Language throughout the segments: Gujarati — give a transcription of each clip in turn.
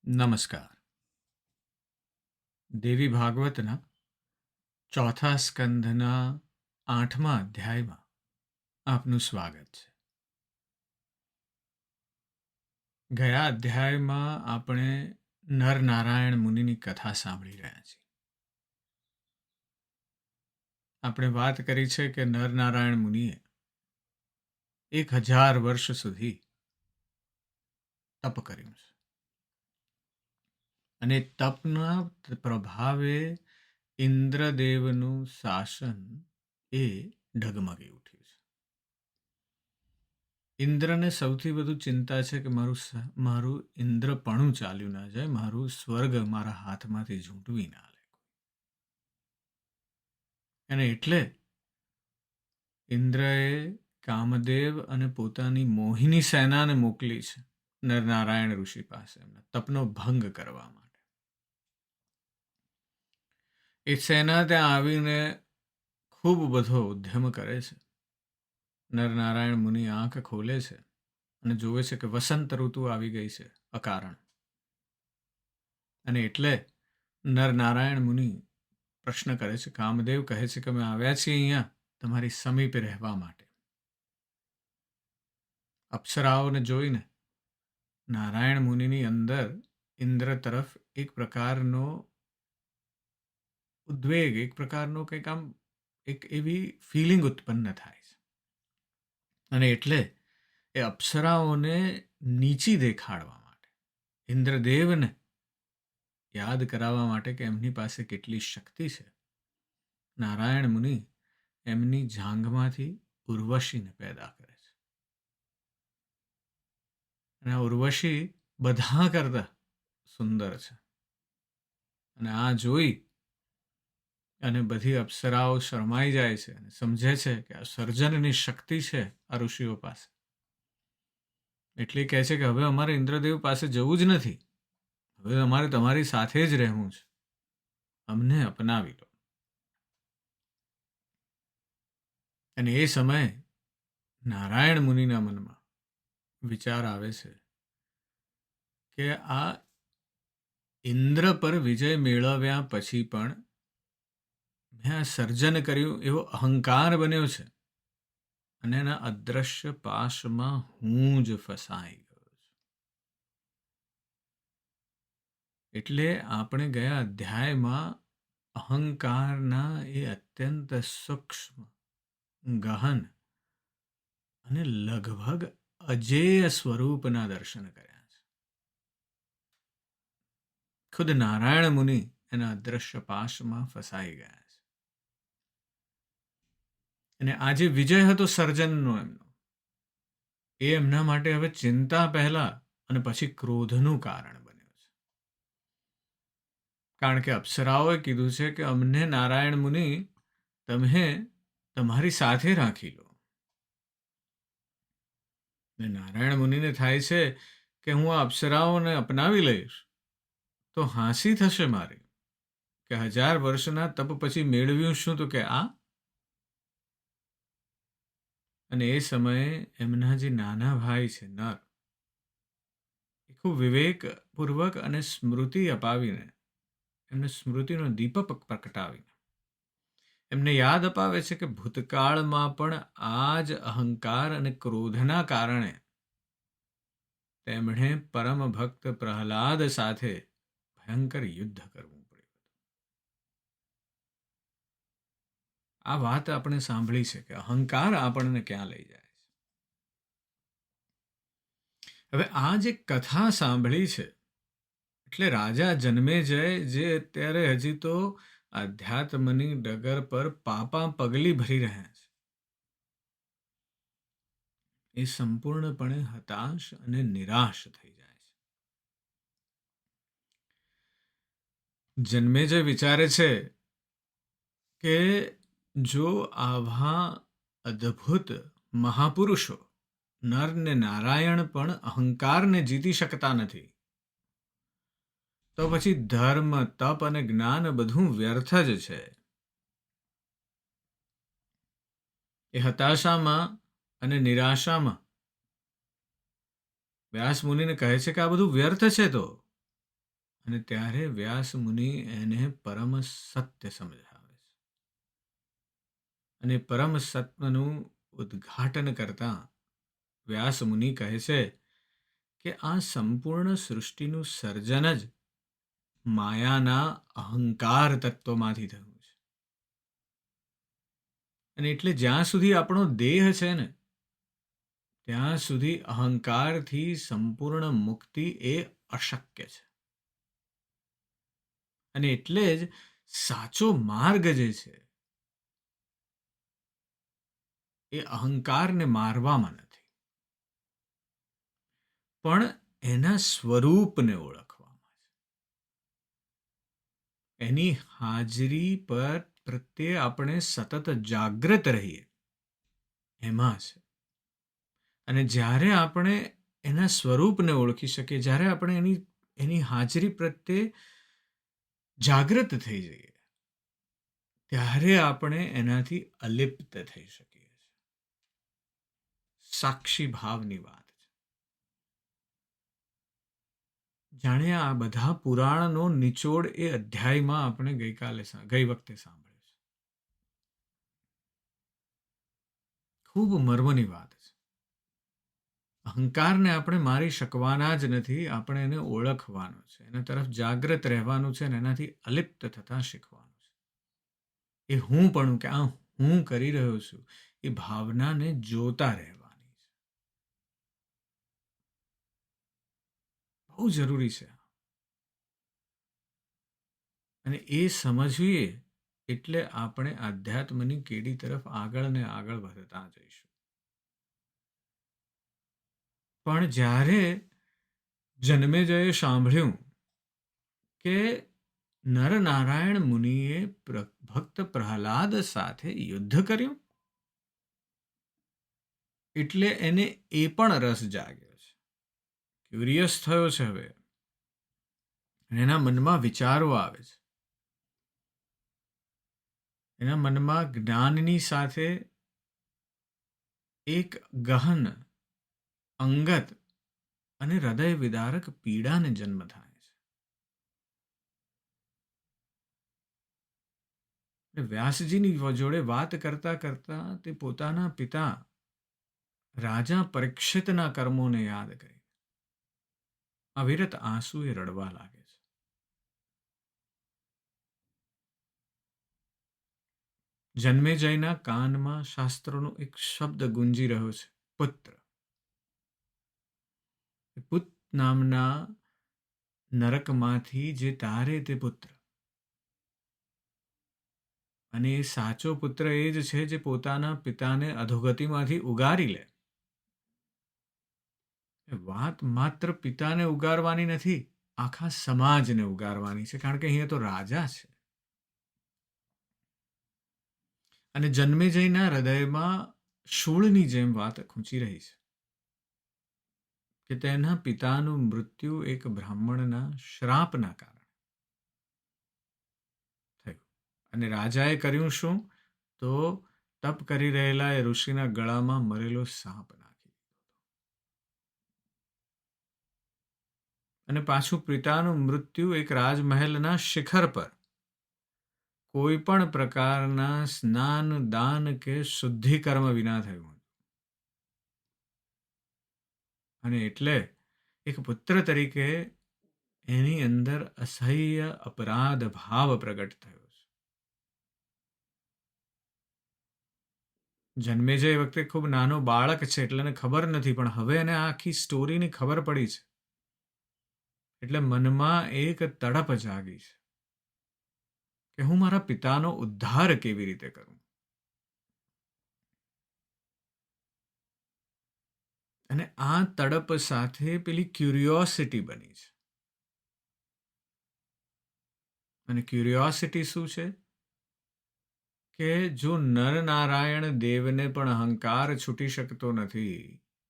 નમસ્કાર. દેવી ભાગવતના ચોથા સ્કંધના 8મા અધ્યાયમાં આપનું સ્વાગત છે. ગયા અધ્યાયમાં આપણે નરનારાયણ મુનિની કથા સાંભળી રહ્યા છીએ. આપણે વાત કરી છે કે નરનારાયણ મુનિએ 1000 વર્ષ સુધી તપ કર્યું છે અને તપના પ્રભાવે ઇન્દ્રદેવનું શાસન એ ડગમગી ઉઠ્યું છે. ઇન્દ્રને સૌથી વધુ ચિંતા છે કે મારું ઇન્દ્રપણું ચાલ્યું ના જાય, મારું સ્વર્ગ મારા હાથમાંથી ઝૂંટવી ના લે. અને એટલે ઇન્દ્રએ કામદેવ અને પોતાની મોહિની સેનાને મોકલી છે નરનારાયણ ઋષિ પાસે એમના તપનો ભંગ કરવા માટે. એ સેના ત્યાં આવીને ખૂબ બધો ઉદ્યમ કરે છે. નરનારાયણ મુનિ આંખ ખોલે છે અને જોવે છે કે વસંત ઋતુ આવી ગઈ છે અકારણ. અને એટલે નરનારાયણ મુનિ પ્રશ્ન કરે છે. કામદેવ કહે છે કે અમે આવ્યા છીએ અહીંયા તમારી સમીપે રહેવા માટે. અપ્સરાઓને જોઈને નારાયણ મુનિની અંદર ઇન્દ્ર તરફ એક પ્રકારનો ઉદ્વેગ, એક પ્રકારનો કંઈક આમ એક એવી ફિલિંગ ઉત્પન્ન થાય છે. અને એટલે એ અપ્સરાઓને નીચી દેખાડવા માટે, ઇન્દ્રદેવને યાદ કરાવવા માટે કે એમની પાસે કેટલી શક્તિ છે, નારાયણ મુનિ એમની જાંઘમાંથી ઉર્વશીને પેદા કરે છે. અને આ ઉર્વશી બધા કરતા સુંદર છે. અને આ જોઈ અને બધી અપ્સરાઓ શરમાઈ જાય છે અને સમજે છે કે આ સર્જનની શક્તિ છે આ ઋષિઓ પાસે. એટલે કહે છે કે હવે અમારે ઇન્દ્રદેવ પાસે જવું જ નથી, હવે અમારે તમારી સાથે જ રહેવું છે, અમને અપનાવી લો. અને એ સમયે નારાયણ મુનિના મનમાં વિચાર આવે છે કે આ ઇન્દ્ર પર વિજય મેળવ્યા પછી પણ મેં આ સર્જન કર્યું એવો અહંકાર બન્યો છે અને એના અદ્રશ્ય પાશમાં હું જ ફસાઈ ગયો છું. એટલે આપણે ગયા અધ્યાયમાં અહંકારના એ અત્યંત સૂક્ષ્મ, ગહન અને લગભગ અજેય સ્વરૂપના દર્શન કર્યા છે. ખુદ નારાયણ મુનિ એના અદ્રશ્ય પાશમાં ફસાઈ ગયા છે. અને આ જે વિજય હતો સર્જનનો એમનો, એ એમના માટે હવે ચિંતા પહેલા અને પછી ક્રોધનું કારણ બન્યું છે. કારણ કે અપ્સરાઓએ કીધું છે કે અમને નારાયણ મુનિ તમે તમારી સાથે રાખી લો. ને નારાયણ મુનિને થાય છે કે હું આ અપ્સરાઓને અપનાવી લઈશ તો હાંસી થશે મારી કે 1000 વર્ષના તપ પછી મેળવ્યું શું, તો કે આ. અને એ સમયે એમના જે નાના ભાઈ છે નર, એ ખૂબ વિવેકપૂર્વક અને સ્મૃતિ અપાવીને, એમને સ્મૃતિનો દીપક પ્રગટાવીને એમને યાદ અપાવે છે કે ભૂતકાળમાં પણ આ જ અહંકાર અને ક્રોધના કારણે તેમણે પરમ ભક્ત પ્રહલાદ સાથે ભયંકર યુદ્ધ કરવું પડ્યું. આ વાત આપણે સાંભળી છે કે અહંકાર આપણને ક્યાં લઈ જાય છે. હવે આ જે કથા સાંભળી છે એટલે રાજા જન્મેજય, જે અત્યારે હજી તો આધ્યાત્મની ડગર પર પાપા પગલી ભરી રહ્યા છે, એ સંપૂર્ણપણે હતાશ અને નિરાશ થઈ જાય છે. જન્મેજય વિચારે છે કે જો આવા અદ્ભુત મહાપુરુષો નર ને નારાયણ પણ અહંકારને જીતી શકતા નથી, તો પછી ધર્મ, તપ અને જ્ઞાન બધું વ્યર્થ જ છે. એ હતાશામાં અને નિરાશામાં વ્યાસ મુનિને કહે છે કે આ બધું વ્યર્થ છે. તો અને ત્યારે વ્યાસ મુનિ એને પરમ સત્ય સમજાવે છે. અને પરમ સત્યનું ઉદ્ઘાટન કરતા વ્યાસ મુનિ કહે છે કે આ સંપૂર્ણ સૃષ્ટિનું સર્જન જ માયાના અહંકાર તત્વમાંથી થયું છે. અને એટલે જ્યાં સુધી આપણો દેહ છે ને ત્યાં સુધી અહંકારથી સંપૂર્ણ મુક્તિ એ અશક્ય છે. અને એટલે જ સાચો માર્ગ જે છે એ અહંકારને મારવામાં નથી, પણ એના સ્વરૂપને ઓળખવામાં છે. એની હાજરી પર પ્રત્યે આપણે સતત જાગૃત રહીએ એમાં છે. અને જ્યારે આપણે એના સ્વરૂપને ઓળખી શકીએ, જ્યારે આપણે એની હાજરી પ્રત્યે જાગૃત થઈ જઈએ, ત્યારે આપણે એનાથી અલિપ્ત થઈ શકીએ છીએ. સાક્ષી ભાવની વાત છે. જાણે આ બધા પુરાણનો નિચોડ એ અધ્યાયમાં આપણે ગઈ વખતે સાંભળ્યો છે. ખૂબ મર્મની વાત છે. અહંકારને આપણે મારી શકવાના જ નથી, આપણે એને ઓળખવાનો છે, એના તરફ જાગૃત રહેવાનું છે અને એનાથી અલિપ્ત થતા શીખવાનું છે. એ હું પણ કે આ હું કરી રહ્યો છું એ ભાવનાને જોતા રહેવાની છે. બહુ જરૂરી છે. અને એ સમજવીએ એટલે આપણે આધ્યાત્મની કેડી તરફ આગળ ને આગળ વધતા જઈશું. પણ જ્યારે જન્મેજયે સાંભળ્યું કે નરનારાયણ મુનિએ ભક્ત પ્રહલાદ સાથે યુદ્ધ કર્યું, એટલે એને એ પણ રસ જાગ્યો છે, ક્યુરિયસ થયો છે હવે. અને એના મનમાં વિચારો આવે છે. એના મનમાં જ્ઞાનની સાથે એક ગહન, અંગત અને હૃદય વિદારક પીડાને જન્મ થાય છે. વ્યાસજીની જોડે વાત કરતા કરતા તે પોતાના પિતા રાજા પરીક્ષિતના કર્મોને યાદ કરી અવિરત આંસુએ રડવા લાગે છે. જન્મેજયના કાનમાં શાસ્ત્રોનો એક શબ્દ ગુંજી રહ્યો છે, પુત્ર. પુત નામના નરકમાંથી જે તારે તે પુત્ર. અને એ સાચો પુત્ર એ જ છે જે પોતાના પિતાને અધોગતિમાંથી ઉગારી લે. વાત માત્ર પિતાને ઉગારવાની નથી, આખા સમાજને ઉગારવાની છે, કારણ કે અહીંયા તો રાજા છે. અને જન્મેજયના હૃદયમાં શૂળની જેમ વાત ખૂંચી રહી છે કે તેના પિતાનું મૃત્યુ એક બ્રાહ્મણના શ્રાપના કારણે થયું. અને રાજાએ કર્યું શું? તો તપ કરી રહેલા એ ઋષિના ગળામાં મરેલો સાપ નાખી દીધો. અને પાછું પિતાનું મૃત્યુ એક રાજમહેલના શિખર પર કોઈ પણ પ્રકારના સ્નાન, દાન કે શુદ્ધિકર્મ વિના થયું. અને એટલે એક પુત્ર તરીકે એની અંદર અસહ્ય અપરાધ ભાવ પ્રગટ થયો છે. જન્મેજય વખતે ખૂબ નાનો બાળક છે એટલે એને ખબર નથી, પણ હવે એને આખી સ્ટોરીની ખબર પડી છે. એટલે મનમાં એક તડપ જાગી છે કે હું મારા પિતાનો ઉદ્ધાર કેવી રીતે કરું. અને આ તડપ સાથે પેલી ક્યુરિયોસિટી બની છે. અને ક્યુરિયોસિટી શું છે? કે જો નરનારાયણ દેવને પણ અહંકાર છૂટી શકતો નથી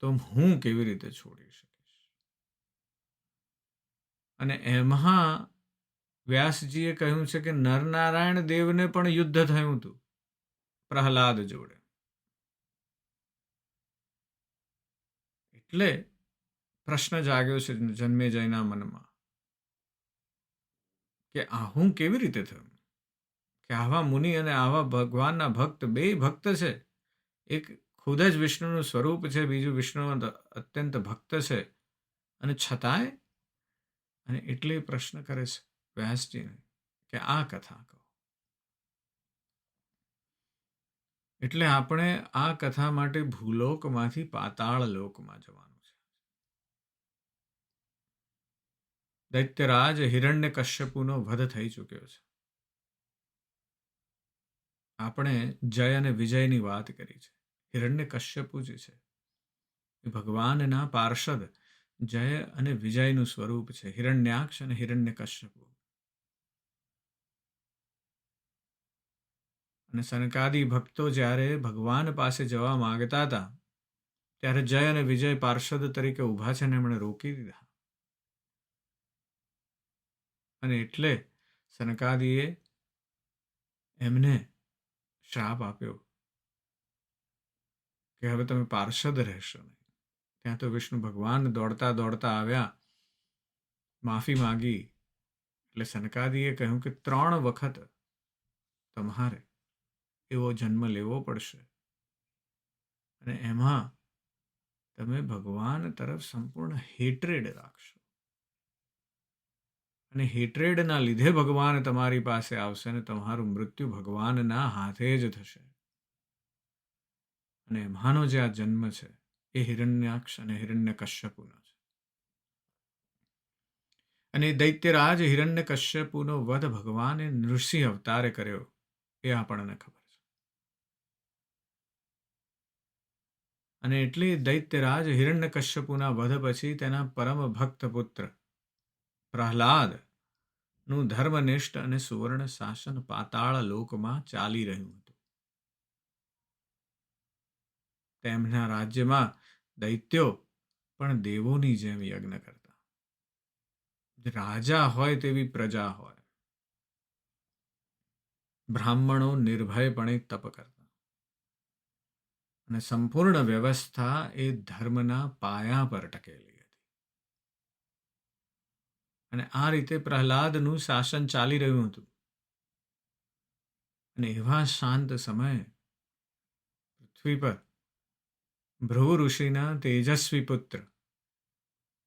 તો હું કેવી રીતે છોડી શકીશ? અને એમાં વ્યાસજીએ કહ્યું છે કે નરનારાયણ દેવને પણ યુદ્ધ થયું હતું પ્રહલાદ જોડે. એટલે પ્રશ્ન જાગ્યો છે જન્મેજયના મનમાં કે આ હું કેવી રીતે થયું, કે આવા મુનિ અને આવા ભગવાનના ભક્ત, બે ભક્ત છે, એક ખુદ જ વિષ્ણુનું સ્વરૂપ છે, બીજું વિષ્ણુ અત્યંત ભક્ત છે, અને છતાંય, અને એટલે પ્રશ્ન કરે છે વ્યાસજીને કે આ કથા કહો. એટલે આપણે આ કથા માટે ભૂલોકમાંથી પાતાળ લોકમાં જવાનું છે. દૈત્યરાજ હિરણ્યકશ્યપુનો વધ થઈ ચૂક્યો છે. આપણે જય અને વિજયની વાત કરી છે. હિરણ્યકશ્યપુ જે છે એ ભગવાનના પાર્ષદ જય અને વિજયનું સ્વરૂપ છે. હિરણ્યાક્ષ અને હિરણ્યકશ્યપુ. અને સનકાદી ભક્તો જ્યારે ભગવાન પાસે જવા માંગતા હતા ત્યારે જય અને વિજય પાર્ષદ તરીકે ઊભા છે ને એમણે રોકી દીધા. અને એટલે સનકાદીએ એમને શ્રાપ આપ્યો કે હવે તમે પાર્ષદ રહેશો નહીં. ત્યાં તો વિષ્ણુ ભગવાન દોડતા દોડતા આવ્યા, માફી માંગી. એટલે સનકાદીએ કહ્યું કે 3 વખત તમારે એવો જન્મ લેવો પડશે, અને એમાં તમે ભગવાન તરફ સંપૂર્ણ હેટ્રેડ રાખશો, અને હેટ્રેડના લીધે ભગવાન તમારી પાસે આવશે અને તમારું મૃત્યુ ભગવાનના હાથે જ થશે. અને એમાંનો જે આ જન્મ છે એ હિરણ્યાક્ષ અને હિરણ્યકશ્યપુનો છે. અને દૈત્યરાજ હિરણ્યકશ્યપુનો વધ ભગવાને નૃસિંહ અવતારે કર્યો એ આપણને ખબર છે. અને એટલે દૈત્યરાજ હિરણ્યકશ્યપુના વધ પછી તેના પરમ ભક્ત પુત્ર પ્રહલાદ નું ધર્મનિષ્ઠ અને સુવર્ણ શાસન પાતાળ લોકમાં ચાલી રહ્યું હતું. તેમના રાજ્યમાં દૈત્યો પણ દેવોની જેમ યજ્ઞ કરતા. રાજા હોય તેવી પ્રજા હોય. બ્રાહ્મણો નિર્ભયપણે તપ કરતા. અને સંપૂર્ણ વ્યવસ્થા એ ધર્મના પાયા પર ટકેલી હતી. અને આ રીતે પ્રહલાદનું શાસન ચાલી રહ્યું હતું. અને એવા શાંત સમયે પૃથ્વી પર ભૃગુ ઋષિના તેજસ્વી પુત્ર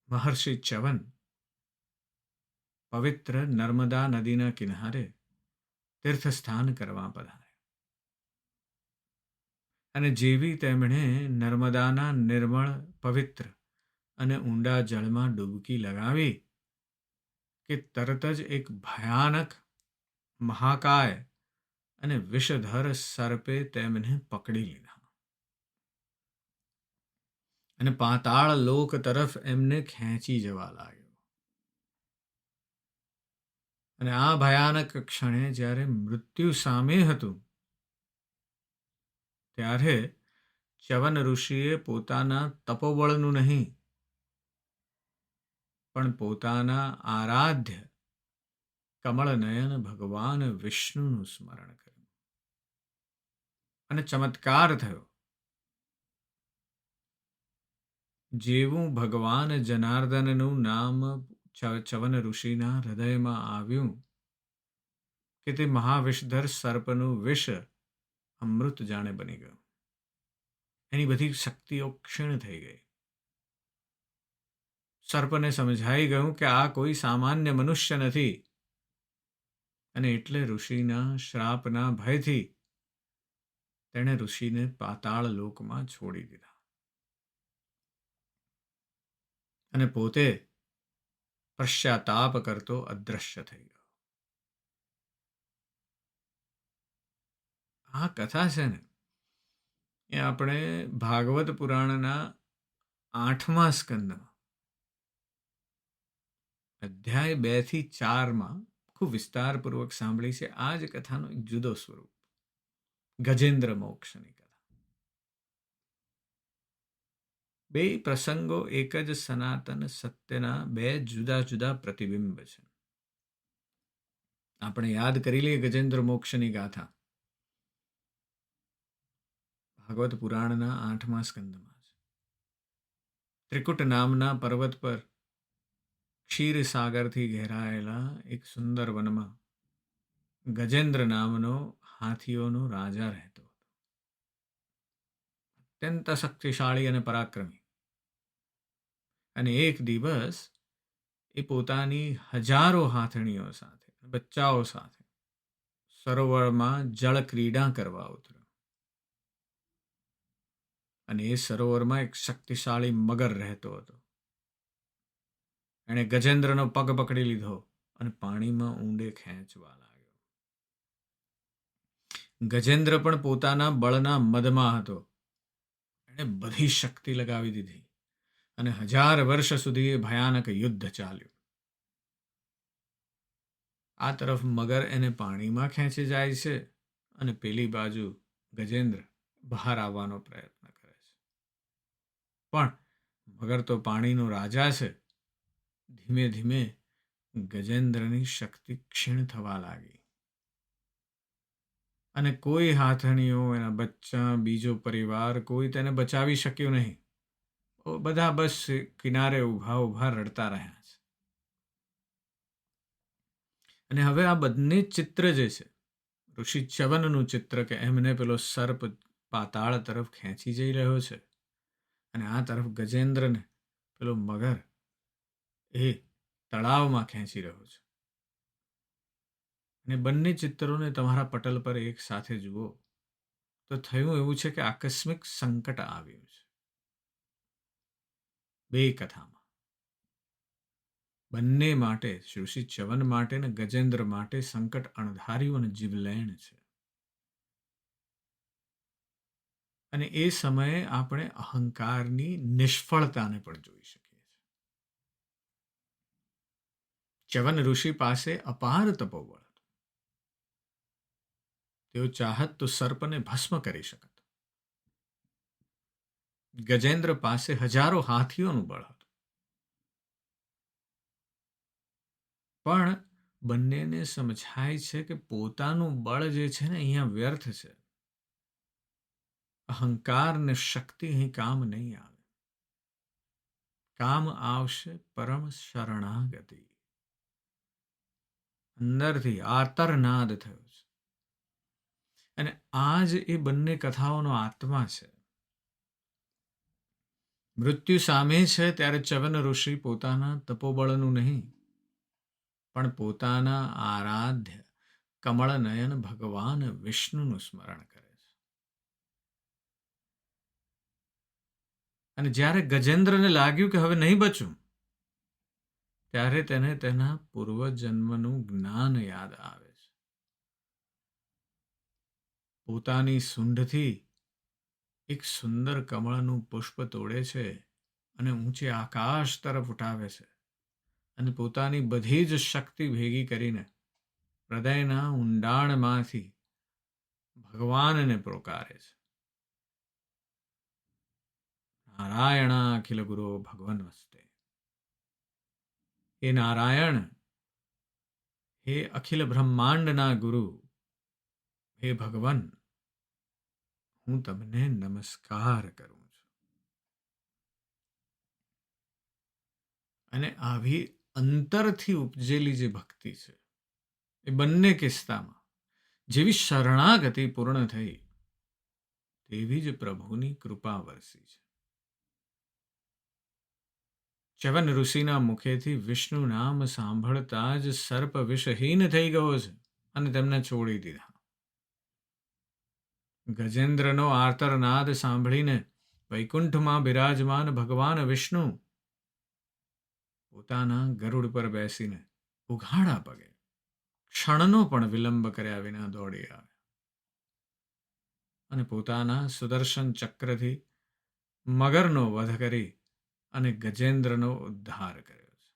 મહર્ષિ ચ્યવન પવિત્ર નર્મદા નદીના કિનારે તીર્થસ્થાન કરવા પધાર્યા. અને જેવી તેમણે નર્મદાના નિર્મળ, પવિત્ર અને ઊંડા જળમાં ડૂબકી લગાવી કે તરત જ એક ભયાનક, મહાકાય અને વિષધર સર્પે તેમને પકડી લીધા અને પાતાળ લોક તરફ એમને ખેંચી જવા લાગ્યો. અને આ ભયાનક ક્ષણે જ્યારે મૃત્યુ સામે હતું ત્યારે ચ્યવન ઋષિએ પોતાના તપોબળનું નહીં પણ પોતાના આરાધ્ય કમળનયન ભગવાન વિષ્ણુનું સ્મરણ કર્યું. અને ચમત્કાર થયો. જેવું ભગવાન જનાર્દનનું નામ ચ્યવન ઋષિના હૃદયમાં આવ્યું કે તે મહાવિષધર સર્પનું વિષ અમૃત જાણે બની ગયું. એની બધી શક્તિઓ ક્ષીણ થઈ ગઈ. સર્પને સમજાઈ ગયું કે આ કોઈ સામાન્ય મનુષ્ય નથી. અને એટલે ઋષિના શ્રાપના ભયથી તેણે ઋષિને પાતાળ લોકમાં છોડી દીધા. અને પોતે પશ્ચાતાપ કરતો અદ્રશ્ય થઈ ગયો. આ કથા છે ને એ આપણે ભાગવત પુરાણના 8મા સ્કંદમાં અધ્યાય 2 થી 4 ખૂબ વિસ્તારપૂર્વક સાંભળી છે. આ જ કથાનો એક જુદો સ્વરૂપ, ગજેન્દ્ર મોક્ષની કથા. બે પ્રસંગો એક જ સનાતન સત્યના 2 જુદા જુદા પ્રતિબિંબ છે. આપણે યાદ કરી લઈએ ગજેન્દ્ર મોક્ષની ગાથા. ભાગવત પુરાણના 8મા સ્કંદમાં છે. ત્રિકુટ નામના પર્વત પર ક્ષીરસાગરથી ઘેરાયેલા એક સુંદર વનમાં ગજેન્દ્ર નામનો હાથીઓનો રાજા રહેતો હતો. અત્યંત શક્તિશાળી અને પરાક્રમી. અને એક દિવસ એ પોતાની હજારો હાથણીઓ સાથે બચ્ચાઓ સાથે સરોવરમાં જળ ક્રીડા કરવા ઉતર્યો. અને એ સરોવરમાં એક શક્તિશાળી મગર રહેતો હતો. એણે ગજેન્દ્રનો પગ પકડી લીધો અને પાણીમાં ઊંડે ખેંચવા લાગ્યો. ગજેન્દ્ર પણ પોતાના બળના મદમાં હતો. એણે બધી શક્તિ લગાવી દીધી અને 1000 વર્ષ સુધી એ ભયાનક યુદ્ધ ચાલ્યું. આ તરફ મગર એને પાણીમાં ખેંચી જાય છે અને પેલી બાજુ ગજેન્દ્ર બહાર આવવાનો પ્રયત્ન કરે છે. પણ મગર તો પાણીનો રાજા છે. ધીમે ધીમે ગજેન્દ્રની શક્તિ ક્ષીણ થવા લાગી અને કોઈ હાથણીઓ, એના બચ્ચા, બીજો પરિવાર કોઈ તેને બચાવી શક્યું નહીં. બધા બસ કિનારે ઊભા ઊભા રડતા રહ્યા છે. અને હવે આ બંને ચિત્ર જે છે, ઋષિ ચ્યવનનું ચિત્ર કે એમને પેલો સર્પ પાતાળ તરફ ખેંચી જઈ રહ્યો છે અને આ તરફ ગજેન્દ્રને પેલો મગર એ તળાવમાં ખેંચી રહ્યો છે. અને બંને ચિત્રોને તમારા પટલ પર એક સાથે જુઓ તો થયું એવું છે કે આકસ્મિક સંકટ આવ્યું છે બે કથામાં. બંને માટે, ઋષિ ચ્યવન માટે ને ગજેન્દ્ર માટે સંકટ અણધાર્યું અને જીવલેણ છે. અને એ સમયે આપણે અહંકારની નિષ્ફળતાને પણ જોઈ શકીએ છીએ. ચ્યવન ઋષિ પાસે અપાર તપોબળ હતું. તેઓ ચાહત તો સર્પને ભસ્મ કરી શકત. ગજેન્દ્ર પાસે હજારો હાથીઓનું બળ હતું. પણ બંનેને સમજાય છે કે પોતાનું બળ જે છે ને અહીંયા વ્યર્થ છે. અહંકાર ને શક્તિ અહીં કામ નહીં આવે. કામ આવશે પરમ શરણાગતિ. અંદરથી આર્તનાદ થયો છે. અને આ જ એ બંને કથાઓનો આત્મા છે. મૃત્યુ સામે છે ત્યારે ચ્યવન ઋષિ પોતાના તપોબળનું નહીં પણ પોતાના આરાધ્ય કમળનયન ભગવાન વિષ્ણુનું સ્મરણ કરે છે. અને જ્યારે ગજેન્દ્રને લાગ્યું કે હવે નહીં બચું, ત્યારે તેને તેના પૂર્વજન્મનું જ્ઞાન યાદ આવે છે. પોતાની સૂંઢથી એક સુંદર કમળનું પુષ્પ તોડે છે અને ઊંચે આકાશ તરફ ઉઠાવે છે અને પોતાની બધી જ શક્તિ ભેગી કરીને હૃદયના ઊંડાણમાંથી ભગવાનને પ્રોકારે છે. નારાયણ અખિલ ગુરો ભગવન વસ્તે. હે નારાયણ, હે અખિલ બ્રહ્માંડના ગુરુ, હે ભગવાન, હું તમને નમસ્કાર કરું છું. અને આવી અંતરથી ઉપજેલી જે ભક્તિ છે એ બંને કિસ્સામાં જેવી શરણાગતિ પૂર્ણ થઈ તેવી જ પ્રભુની કૃપા વરસી છે. ચ્યવન ઋષિના મુખેથી વિષ્ણુ નામ સાંભળતા જ સર્પ વિષહીન થઈ ગયો છે અને તેમને છોડી દીધા. ગજેન્દ્રનો આર્તનાદ સાંભળીને વૈકુંઠમાં બિરાજમાન ભગવાન વિષ્ણુ પોતાના ગરુડ પર બેસીને ઉઘાડા પગે ક્ષણનો પણ વિલંબ કર્યા વિના દોડી આવ્યા અને પોતાના સુદર્શન ચક્રથી મગરનો વધ કરી અને ગજેન્દ્રનો ઉદ્ધાર કર્યો છે.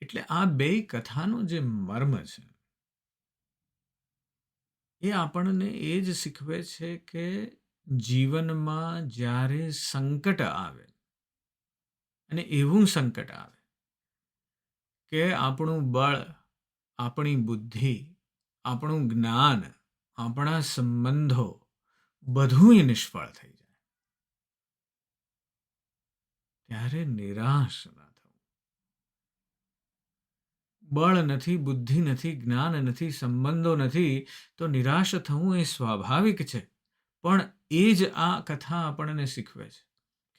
એટલે આ બે કથાનો જે મર્મ છે એ આપણને એ જ શીખવે છે કે જીવનમાં જ્યારે સંકટ આવે અને એવું સંકટ આવે કે આપણું બળ, આપણી બુદ્ધિ, આપણું જ્ઞાન, આપણા સંબંધો બધું નિષ્ફળ થઈ જાય, ત્યારે નિરાશ ના થવું. બળ નથી, બુદ્ધિ નથી, જ્ઞાન નથી, સંબંધો નથી, તો નિરાશ થવું એ સ્વાભાવિક છે. પણ એ જ આ કથા આપણને શીખવે છે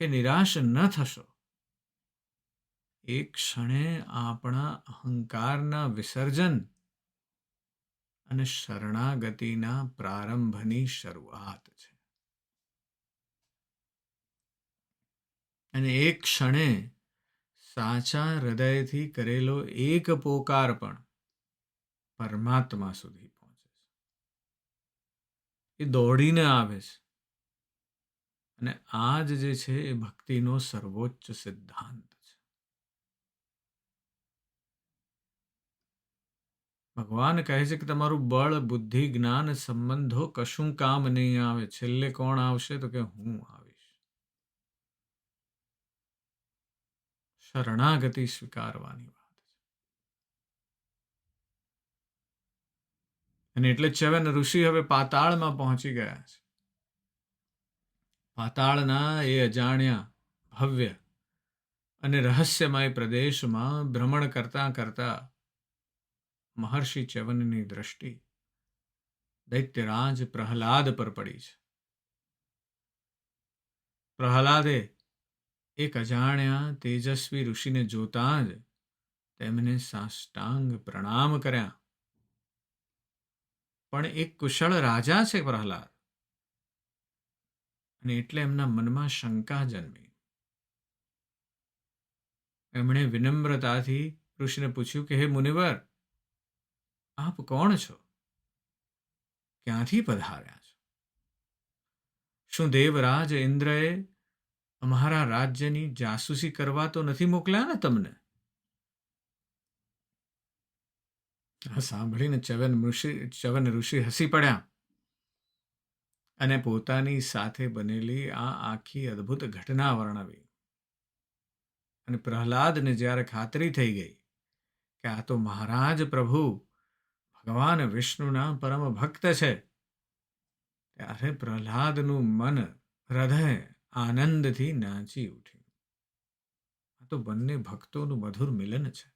કે નિરાશ ન થશો. એક ક્ષણે આપણા અહંકારના વિસર્જન અને શરણાગતિના પ્રારંભની શરૂઆત છે. અને એક ક્ષણે સાચા હૃદયથી કરેલો એક પોકાર પણ પરમાત્મા સુધી પહોંચે છે. એ દોડીને આવે છે. અને આ જ જે છે એ ભક્તિનો સર્વોચ્ચ સિદ્ધાંત છે. ભગવાન કહે છે કે તમારું બળ, બુદ્ધિ, જ્ઞાન, સંબંધો કશું કામ નહીં આવે. છેલ્લે કોણ આવશે? તો કે હું આવીશ. શરણાગતિ સ્વીકારવાની વાત છે. અને એટલે ચ્યવન ઋષિ હવે પાતાળમાં પહોંચી ગયા છે. પાતાળના એ અજાણ્યા, ભવ્ય અને રહસ્યમય પ્રદેશમાં ભ્રમણ કરતા કરતા મહર્ષિ ચ્યવનની દ્રષ્ટિ દૈત્યરાજ પ્રહલાદ પર પડી છે. પ્રહલાદે એક અજાણ્યા તેજસ્વી ઋષિને જોતા જ તેમને સાષ્ટાંગ પ્રણામ કર્યા. પણ એક કુશળ રાજા છે પ્રહલાદ, અને એટલે એમના મનમાં શંકા જન્મી. એમણે વિનમ્રતાથી ઋષિને પૂછ્યું કે હે મુનિવર, આપ કોણ છો? ક્યાંથી પધાર્યા છો? શું દેવરાજ ઇન્દ્રએ અમારા રાજ્યની જાસૂસી કરવા તો નથી મોકલ્યા ને તમને? આ સાંભળીને ચ્યવન ઋષિ હસી પડ્યા અને પોતાની સાથે બનેલી આ આખી અદ્ભુત ઘટના વર્ણવી. અને પ્રહલાદને જ્યારે ખાતરી થઈ ગઈ કે આ તો મહારાજ પ્રભુ ભગવાન વિષ્ણુના પરમ ભક્ત છે, ત્યારે પ્રહલાદનું મન, હૃદય આનંદથી નાચી ઉઠ્યું. આ તો બંને ભક્તોનું મધુર મિલન છે.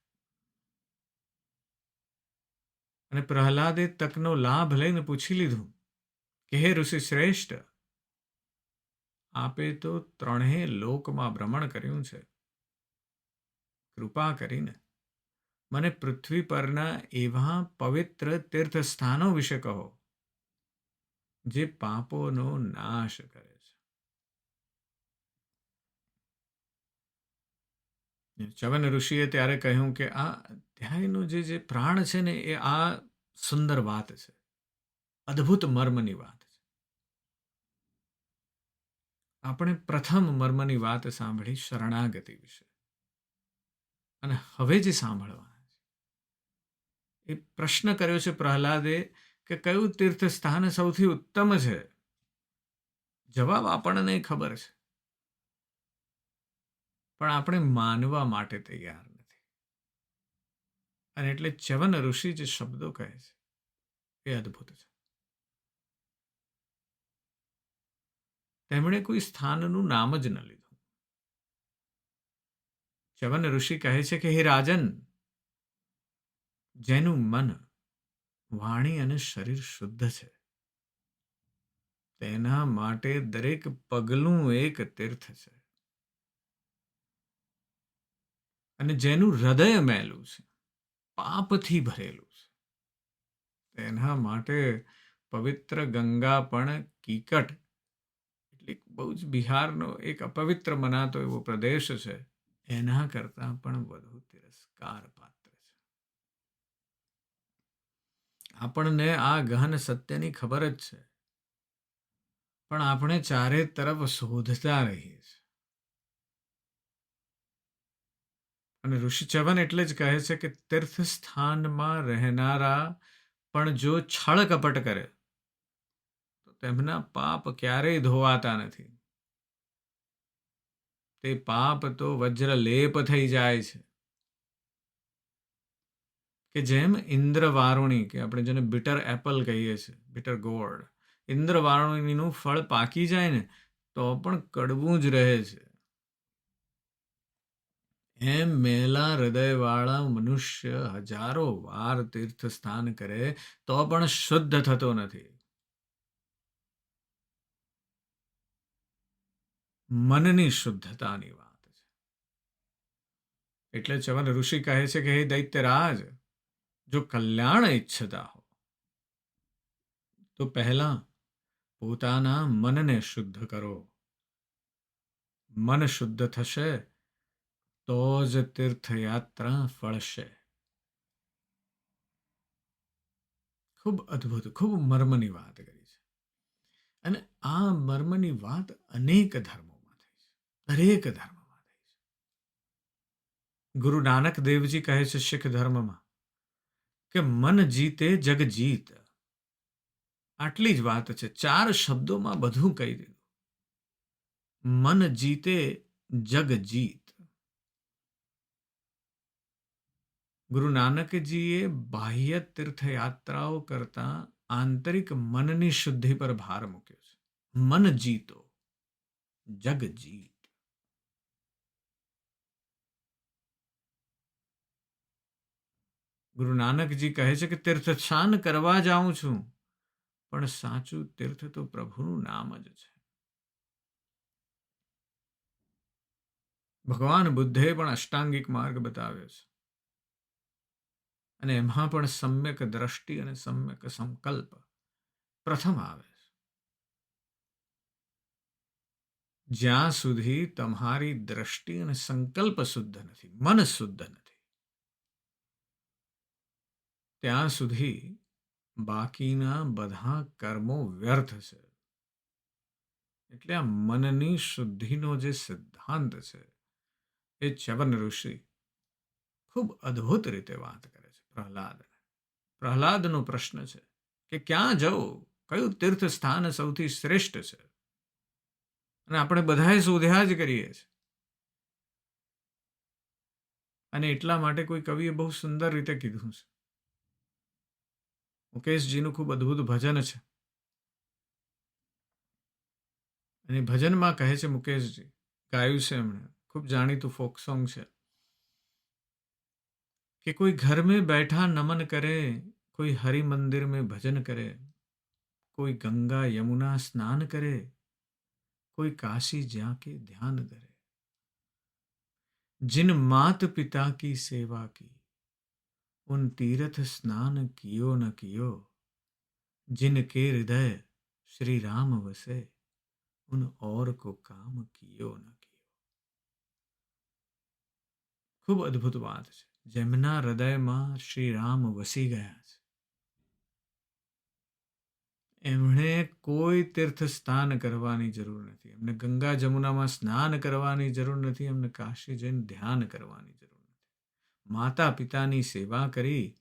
અને પ્રહલાદે તકનો લાભ લઈને પૂછી લીધું કે હે ઋષિ શ્રેષ્ઠ, આપે તો ત્રણેય લોકમાં ભ્રમણ કર્યું છે. કૃપા કરીને મને પૃથ્વી પરના એવા પવિત્ર તીર્થસ્થાનો વિશે કહો જે પાપોનો નાશ કરે છે. ચ્યવન ઋષિએ ત્યારે કહ્યું કે આ અધ્યાયનો જે પ્રાણ છે ને એ આ સુંદર વાત છે, અદ્ભુત મર્મની વાત છે. આપણે પ્રથમ મર્મની વાત સાંભળી શરણાગતિ વિશે, અને હવે જે સાંભળવાના છે એ પ્રશ્ન કર્યો છે પ્રહલાદે કે કયું તીર્થ સ્થાન સૌથી ઉત્તમ છે. જવાબ આપણને ખબર છે, પણ આપણે માનવા માટે તૈયાર નથી. અને એટલે ચ્યવન ઋષિ જે શબ્દો કહે છે એ અદ્ભુત છે. તેમણે કોઈ સ્થાનનું નામ જ ન લીધું. ચ્યવન ઋષિ કહે છે કે હે રાજન, જેનું મન, વાણી અને શરીર શુદ્ધ છે, તેના માટે દરેક પગલું એક તીર્થ છે. અને જેનું હૃદય મેલું છે, પાપથી ભરેલું છે, તેના માટે પવિત્ર ગંગા પણ કીકટ, એટલે બહુ જ બિહારનો એક અપવિત્ર મનાતો એવો પ્રદેશ છે, એના કરતાં પણ વધુ તિરસ્કાર પાત્ર છે. આપણને આ ગહન સત્યની ખબર જ છે, પણ આપણે ચારે તરફ શોધતા રહીએ છીએ. અને ઋષિ ચ્યવન એટલે જ કહે છે કે તીર્થ સ્થાનમાં રહેનારા પણ જો છળ કપટ કરે તો તેમના પાપ ક્યારેય ધોવાતા નથી. તે પાપ તો વજ્ર લેપ થઈ જાય છે. કે જેમ ઇન્દ્ર વારુણી, કે આપણે જેને બિટર એપલ કહીએ છીએ, બિટર ગોર્ડ, ઇન્દ્ર વારુણીનું ફળ પાકી જાય ને તો પણ કડવું જ રહે છે. એમ મેલા હૃદયવાળા મનુષ્ય હજારો વાર તીર્થ સ્નાન કરે તો પણ શુદ્ધ થતો નથી. મનની શુદ્ધતાની વાત છે. એટલે ચવન ઋષિ કહે છે કે હે દૈત્યરાજ, જો કલ્યાણ ઈચ્છતા હો તો પહેલા પોતાના મનને શુદ્ધ કરો. મન શુદ્ધ થશે તો જ તીર્થયાત્રા ફળશે. ખૂબ અદ્ભુત, ખૂબ મર્મની વાત કરી છે. અને આ મર્મની વાત અનેક ધર્મોમાં થઈ છે. દરેક ધર્મમાં થઈ છે. ગુરુ નાનક દેવજી કહે છે શીખ ધર્મમાં કે મન જીતે જગ જીત. આટલી જ વાત છે. 4 શબ્દોમાં બધું કહી દીધું. મન જીતે જગ જીત. ગુરુ નાનકજીએ બાહ્ય તીર્થયાત્રાઓ કરતા આંતરિક મનની શુદ્ધિ પર ભાર મૂક્યો છે. મન જીતો જગ જીત. ગુરુ નાનકજી કહે છે કે તીર્થ સ્નાન કરવા જાઉં છું, પણ સાચું તીર્થ તો પ્રભુનું નામ જ છે. ભગવાન બુદ્ધે પણ અષ્ટાંગિક માર્ગ બતાવ્યો છે. અને એમાં પણ સમ્યક દ્રષ્ટિ અને સમ્યક સંકલ્પ પ્રથમ આવે છે. જ્યાં સુધી તમારી દ્રષ્ટિ અને સંકલ્પ શુદ્ધ નથી, મન શુદ્ધ નથી, ત્યાં સુધી બાકીના બધા કર્મો વ્યર્થ છે. એટલે આ મનની શુદ્ધિનો જે સિદ્ધાંત છે એ ચ્યવન ઋષિ ખૂબ અદ્ભુત રીતે વાત કરે છે પ્રહલાદને. પ્રહલાદનો પ્રશ્ન છે કે ક્યાં જવું, કયું તીર્થ સ્થાન સૌથી શ્રેષ્ઠ છે? અને આપણે બધાએ શોધ્યા જ કરીએ છીએ. અને એટલા માટે કોઈ કવિએ બહુ સુંદર રીતે કીધું છે. મુકેશજીનું ખૂબ અદ્ભુત ભજન છે. અને ભજનમાં કહે છે મુકેશજી, ગાયું છે એમણે, ખૂબ જાણીતું ફોક સોંગ છે कि कोई घर में बैठा नमन करे, कोई हरि मंदिर में भजन करे, कोई गंगा यमुना स्नान करे, कोई काशी जाके ध्यान करे. जिन मात पिता की सेवा की, उन तीर्थ स्नान कियो न कियो, जिनके हृदय श्री राम वसे, उन और को काम कियो न कियो. ખૂબ અદ્ભુત વાત છે. જેમના હૃદયમાં શ્રી રામ વસી ગયા છે, એમણે કોઈ તીર્થ સ્નાન કરવાની જરૂર નથી. એમને ગંગા જમુનામાં સ્નાન કરવાની જરૂર નથી. એમને કાશી જઈને ધ્યાન કરવાની જરૂર નથી. માતા પિતાની સેવા કરી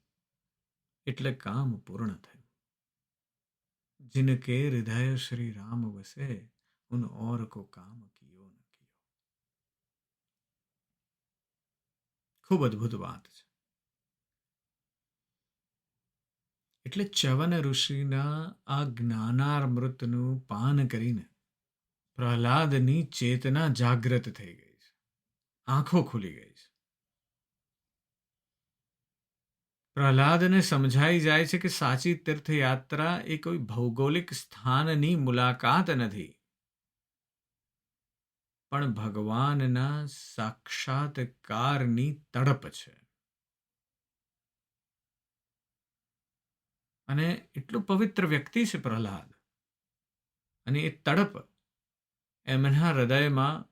એટલે કામ પૂર્ણ થયું. જિનકે હૃદય શ્રી રામ વસે, ઉન ઓર કો કામ કિયો ન કિયો. ખૂબ અદ્ભુત વાત છે. એટલે ચ્યવન ઋષિના આ જ્ઞાનામૃતનું પાન કરીને પ્રહલાદની ચેતના જાગૃત થઈ ગઈ છે. આંખો ખુલી ગઈ છે. પ્રહલાદને સમજાઈ જાય છે કે સાચી તીર્થયાત્રા એ કોઈ ભૌગોલિક સ્થાનની મુલાકાત નથી, પણ ભગવાનના સાક્ષાત્કારની તડપ છે. અને એટલું પવિત્ર વ્યક્તિ છે પ્રહલાદ. અને એ તડપ એમના હૃદયમાં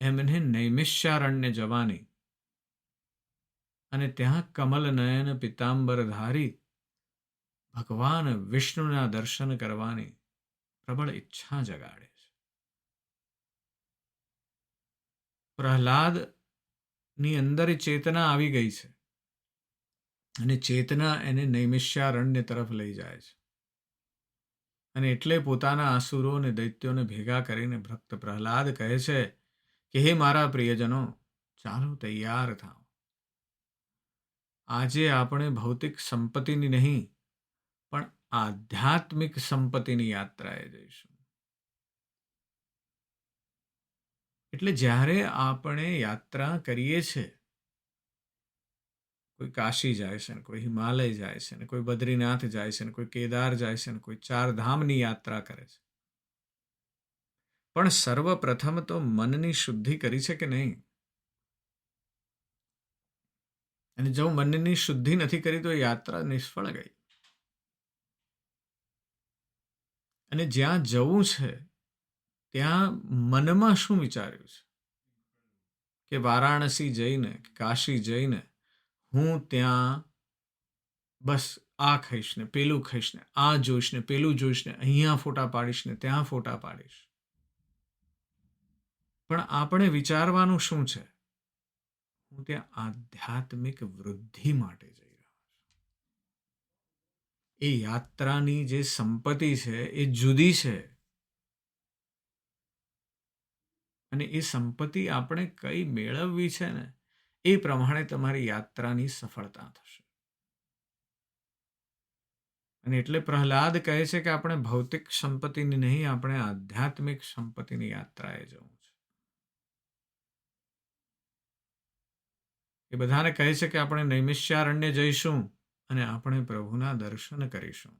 એમને નૈમિષારણ્ય જવાની અને ત્યાં કમલ નયન પિતાંબરધારી ભગવાન વિષ્ણુના દર્શન કરવાની પ્રબળ ઈચ્છા જગાડે છે. પ્રહલાદની અંદર એ ચેતના આવી ગઈ છે અને ચેતના એને નૈમિષારણ્ય તરફ લઈ જાય છે. અને એટલે પોતાના આસુરો અને દૈત્યોને ભેગા કરીને ભક્ત પ્રહલાદ કહે છે કે હે મારા પ્રિયજનો, ચાલો તૈયાર થાઓ. આજે આપણે ભૌતિક સંપત્તિની નહીં, પણ આધ્યાત્મિક સંપત્તિની યાત્રાએ જઈશું. એટલે જ્યારે આપણે યાત્રા કરીએ છીએ, કોઈ કાશી જાય છે ને કોઈ હિમાલય જાય છે ને કોઈ બદ્રીનાથ જાય છે ને કોઈ કેદાર જાય છે ને કોઈ 4 ધામની યાત્રા કરે છે, પણ સર્વપ્રથમ તો મનની શુદ્ધિ કરી છે કે નહીં? અને જો મનની શુદ્ધિ નથી કરી તો યાત્રા નિષ્ફળ ગઈ. અને જ્યાં જવું છે ત્યાં મનમાં શું વિચાર્યું છે કે વારાણસી જઈને કાશી જઈને હું ત્યાં બસ આ ખાઈશ ને પેલું ખાઈશ ને આ જોઈશ ને પેલું જોઈશ ને અહીંયા ફોટા પાડીશ ને ત્યાં ફોટા પાડીશ. પણ આપણે વિચારવાનું શું છે? હું ત્યાં આધ્યાત્મિક વૃદ્ધિ માટે જઈ રહ્યો છું. એ યાત્રાની જે સંપત્તિ છે એ જુદી છે. અને એ સંપત્તિ આપણે કઈ મેળવવી છે ને એ પ્રમાણે તમારી યાત્રાની સફળતા થશે. અને એટલે પ્રહલાદ કહે છે કે આપણે ભૌતિક સંપત્તિની નહીં, આપણે આધ્યાત્મિક સંપત્તિની યાત્રાએ જવું છે. એ બધાને કહે છે કે આપણે નૈમિષારણ્ય જઈશું અને આપણે પ્રભુના દર્શન કરીશું.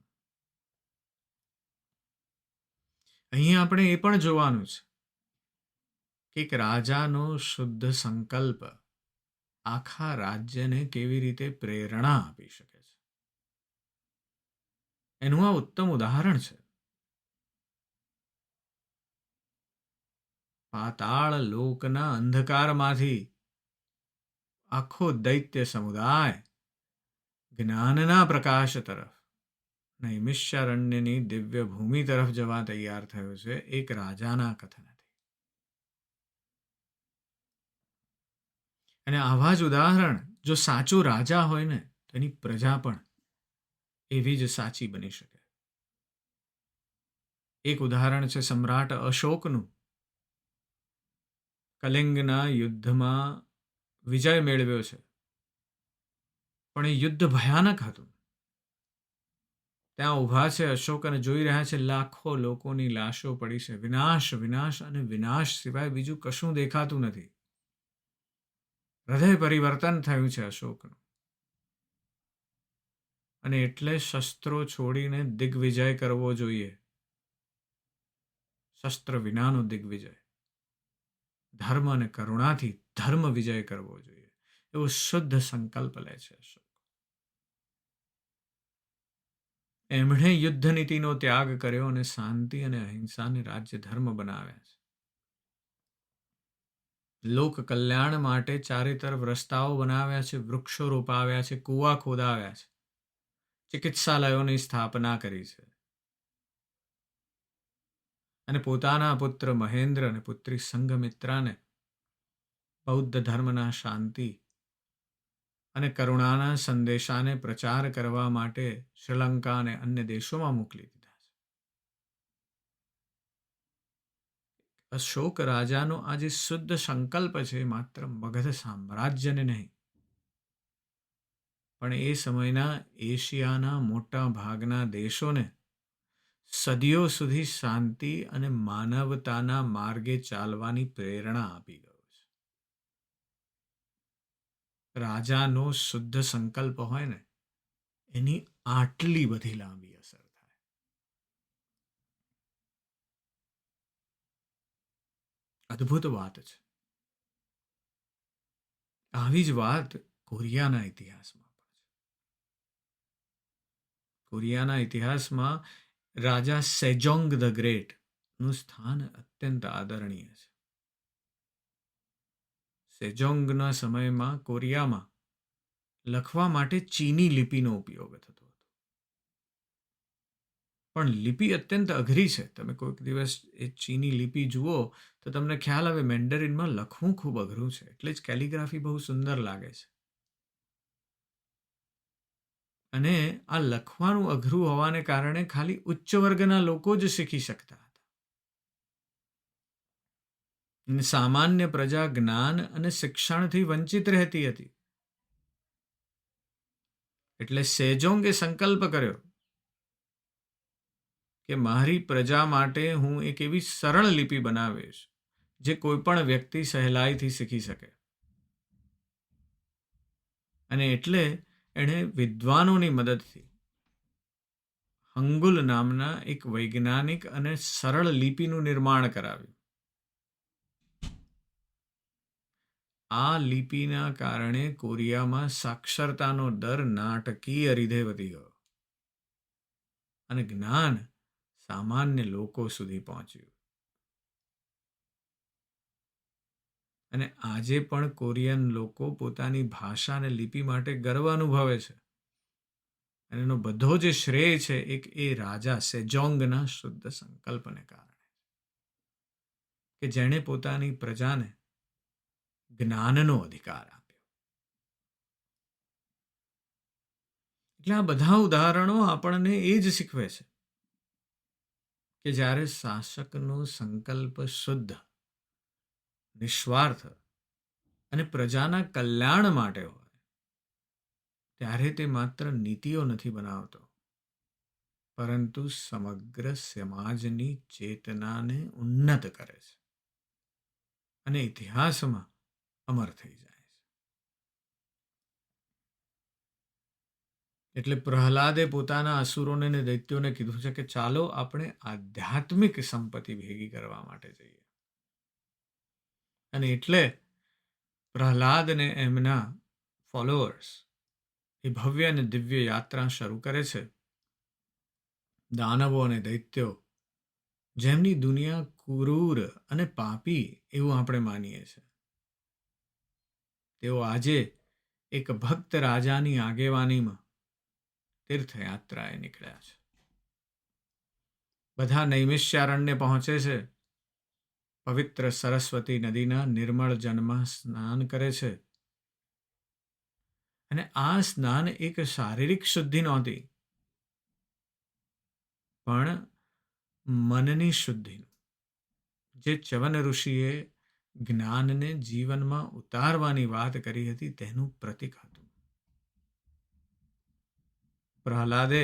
અહીં આપણે એ પણ જોવાનું છે કે એક રાજાનો શુદ્ધ સંકલ્પ આખા રાજ્યને કેવી રીતે પ્રેરણા આપી શકે છે. એનું આ ઉત્તમ ઉદાહરણ છે. પાતાળ લોકના અંધકારમાંથી આખો દૈત્ય સમુદાય જ્ઞાનના પ્રકાશ તરફ નૈમિષારણ્યની દિવ્ય ભૂમિ તરફ જવા તૈયાર થયો છે એક રાજાના કથનથી. અને આવા જ ઉદાહરણ જો સાચો રાજા હોય ને તો એની પ્રજા પણ એવી જ સાચી બની શકે. એક ઉદાહરણ છે સમ્રાટ અશોકનું. કલિંગના યુદ્ધમાં વિજય મેળવ્યો છે, પણ એ યુદ્ધ ભયાનક હતું. ત્યાં ઊભા છે અશોક અને જોઈ રહ્યા છે લાખો લોકોની લાશો પડી છે. વિનાશ વિનાશ અને વિનાશ સિવાય બીજું કશું દેખાતું નથી. હૃદય પરિવર્તન થયું છે અશોકનું. અને એટલે શસ્ત્રો છોડીને દિગ્વિજય કરવો જોઈએ. શસ્ત્ર વિનાનો દિગ્વિજય. ધર્મ અને કરુણાથી ધર્મ વિજય કરવો જોઈએ એવો શુદ્ધ સંકલ્પ લે છે અશોક. એમણે યુદ્ધ નીતિનો ત્યાગ કર્યો અને શાંતિ અને અહિંસાને રાજ્ય ધર્મ બનાવ્યા છે. લોક કલ્યાણ માટે ચારે તરફ રસ્તાઓ બનાવ્યા છે, વૃક્ષો રોપાવ્યા છે, કૂવા ખોદાવ્યા છે, ચિકિત્સાલયોની સ્થાપના કરી છે. અને પોતાના પુત્ર મહેન્દ્ર અને પુત્રી સંઘમિત્રાને બૌદ્ધ ધર્મના શાંતિ અને કરુણાના સંદેશાને પ્રચાર કરવા માટે શ્રીલંકા અને અન્ય દેશોમાં મોકલી દીધા છે. અશોક રાજાનો આ જે શુદ્ધ સંકલ્પ છે માત્ર મગધ સામ્રાજ્યને નહીં, પણ એ સમયના એશિયાના મોટા ભાગના દેશોને સદીઓ સુધી શાંતિ અને માનવતાના માર્ગે ચાલવાની પ્રેરણા આપી ગયો છે. રાજાનો શુદ્ધ સંકલ્પ હોય ને એની આટલી બધી લાંબી અસર થાય. અદ્ભુત વાત છે. આવી જ વાત કોરિયાના ઇતિહાસમાં પણ છે. કોરિયાના ઇતિહાસમાં રાજા સેજોંગ ધ ગ્રેટ નું સ્થાન અત્યંત આદરણીય છે. સેજોંગના સમયમાં કોરિયામાં લખવા માટે ચીની લિપિનો ઉપયોગ થતો હતો. પણ લિપિ અત્યંત અઘરી છે. તમે કોઈક દિવસ એ ચીની લિપિ જુઓ તો તમને ખ્યાલ આવે મેન્ડરિનમાં લખવું ખૂબ અઘરું છે. એટલે જ કેલિગ્રાફી બહુ સુંદર લાગે છે. અને આ લખવાનું અઘરું હોવાને કારણે ખાલી ઉચ્ચ વર્ગના લોકો જ શીખી શકતા હતા. અને સામાન્ય પ્રજા જ્ઞાન અને શિક્ષણથી વંચિત રહેતી હતી. એટલે સેજોંગે સંકલ્પ કર્યો કે મારી પ્રજા માટે હું એક એવી સરળ લિપિ બનાવીશ જે કોઈ પણ વ્યક્તિ સહેલાઈથી શીખી શકે. અને એટલે એણે વિદ્વાનોની મદદથી હંગુલ નામના એક વૈજ્ઞાનિક અને સરળ લિપિનું નિર્માણ કરાવ્યું. આ લિપિના કારણે કોરિયામાં સાક્ષરતાનો દર નાટકીય રીતે વધી ગયો અને જ્ઞાન સામાન્ય લોકો સુધી પહોંચ્યું. અને આજે પણ કોરિયન લોકો પોતાની ભાષા અને લિપિ માટે ગર્વ અનુભવે છે. અને એનો બધો જે શ્રેય છે એ રાજા સેજોંગના શુદ્ધ સંકલ્પને કારણે, કે જેણે પોતાની પ્રજાને જ્ઞાનનો અધિકાર આપ્યો. એટલે આ બધા ઉદાહરણો આપણને એ જ શીખવે છે કે જ્યારે શાસકનો સંકલ્પ શુદ્ધ, નિસ્વાર્થ અને પ્રજાના કલ્યાણ માટે હોય, ત્યારે તે માત્ર નીતિઓ નથી બનાવતો, પરંતુ સમગ્ર સમાજની ચેતનાને ઉન્નત કરે છે અને ઇતિહાસમાં અમર થઈ જાય છે. એટલે પ્રહલાદે પોતાના અસુરોને અને દૈત્યોને કીધું છે કે ચાલો આપણે આધ્યાત્મિક સંપત્તિ ભેગી કરવા માટે જઈએ. અને એટલે પ્રહલાદને એમના ફોલોઅર્સ એ ભવ્ય અને દિવ્ય યાત્રા શરૂ કરે છે. દાનવો અને દૈત્યો, જેમની દુનિયા ક્રૂર અને પાપી એવું આપણે માનીએ છીએ, તેઓ આજે એક ભક્ત રાજાની આગેવાનીમાં તીર્થયાત્રાએ નીકળ્યા છે. બધા નૈમિષારણ્ય પહોંચે છે. પવિત્ર સરસ્વતી નદીના નિર્મળ જળમાં સ્નાન કરે છે. અને આ સ્નાન એક શારીરિક શુદ્ધિ નહોતી, પણ મનની શુદ્ધિનું, જે ચ્યવન ઋષિએ જ્ઞાનને જીવનમાં ઉતારવાની વાત કરી હતી તેનું પ્રતીક હતું. પ્રહલાદે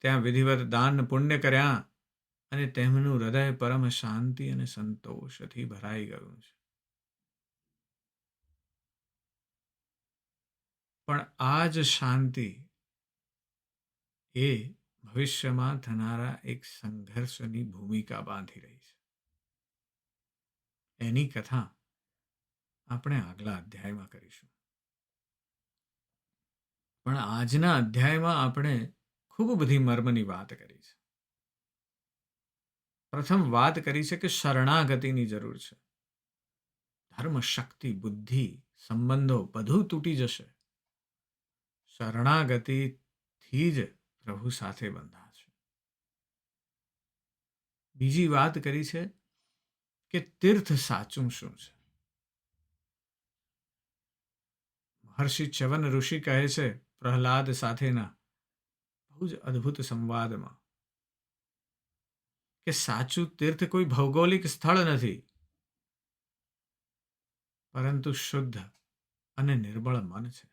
ત્યાં વિધિવત દાન પુણ્ય કર્યા અને તેમનું હૃદય પરમ શાંતિ અને સંતોષથી ભરાઈ ગયું છે. પણ આ જ શાંતિ એ ભવિષ્યમાં થનારા એક સંઘર્ષની ભૂમિકા બાંધી રહી છે. એની કથા આપણે આગલા અધ્યાયમાં કરીશું. પણ આજના અધ્યાયમાં આપણે ખૂબ બધી મર્મની વાત કરી છે. પ્રથમ વાત કરી છે કે શરણાગતિની જરૂર છે. ધર્મ, શક્તિ, બુદ્ધિ, સંબંધો બધું તૂટી જશે. શરણાગતિથી જ પ્રભુ સાથે બંધાશે. બીજી વાત કરી છે કે તીર્થ સાચું શું છે. મહર્ષિ ચ્યવન ઋષિ કહે છે પ્રહલાદ સાથેના બહુ જ અદ્ભુત સંવાદમાં કે સાચું તીર્થ કોઈ ભૌગોલિક સ્થળ નથી, પરંતુ શુદ્ધ અને નિર્મળ મન છે,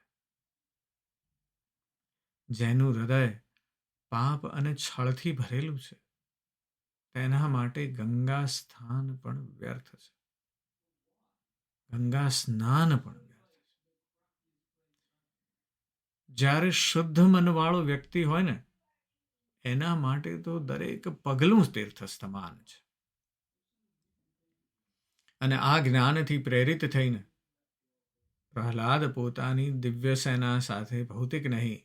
જેનું હૃદય પાપ અને છળથી ભરેલું છે. તેના માટે ગંગા સ્થાન પણ વ્યર્થ છે, ગંગા સ્નાન પણ વ્યર્થ છે. જ્યારે શુદ્ધ મનવાળો વ્યક્તિ હોય ને, એના માટે તો દરેક પગલું તીર્થ સમાન છે. અને આ જ્ઞાનથી પ્રેરિત થઈને પ્રહલાદ પોતાની દિવ્ય સેના સાથે ભૌતિક નહીં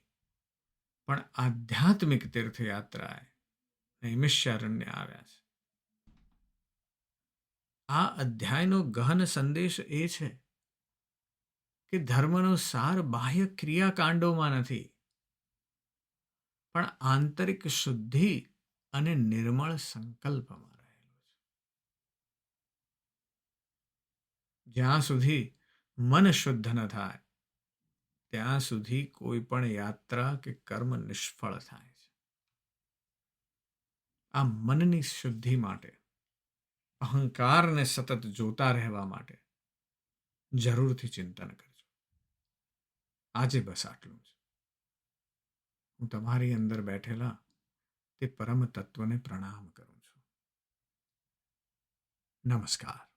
પણ આધ્યાત્મિક તીર્થયાત્રાએ નૈમિષારણ્ય આવ્યા છે. આ અધ્યાયનો ગહન સંદેશ એ છે કે ધર્મનો સાર બાહ્ય ક્રિયાકાંડોમાં નથી, પણ આંતરિક શુદ્ધિ અને નિર્મળ સંકલ્પમાં રહેલો છે. જ્યાં સુધી મન શુદ્ધ ન થાય ત્યાં સુધી કોઈ પણ યાત્રા કે કર્મ નિષ્ફળ થાય છે. આ મનની શુદ્ધિ માટે, અહંકારને સતત જોતા રહેવા માટે જરૂરથી ચિંતન કરજો. આજે બસ આટલું જ. હું તમારી અંદર બેઠેલા તે પરમ તત્વને પ્રણામ કરું છું. નમસ્કાર.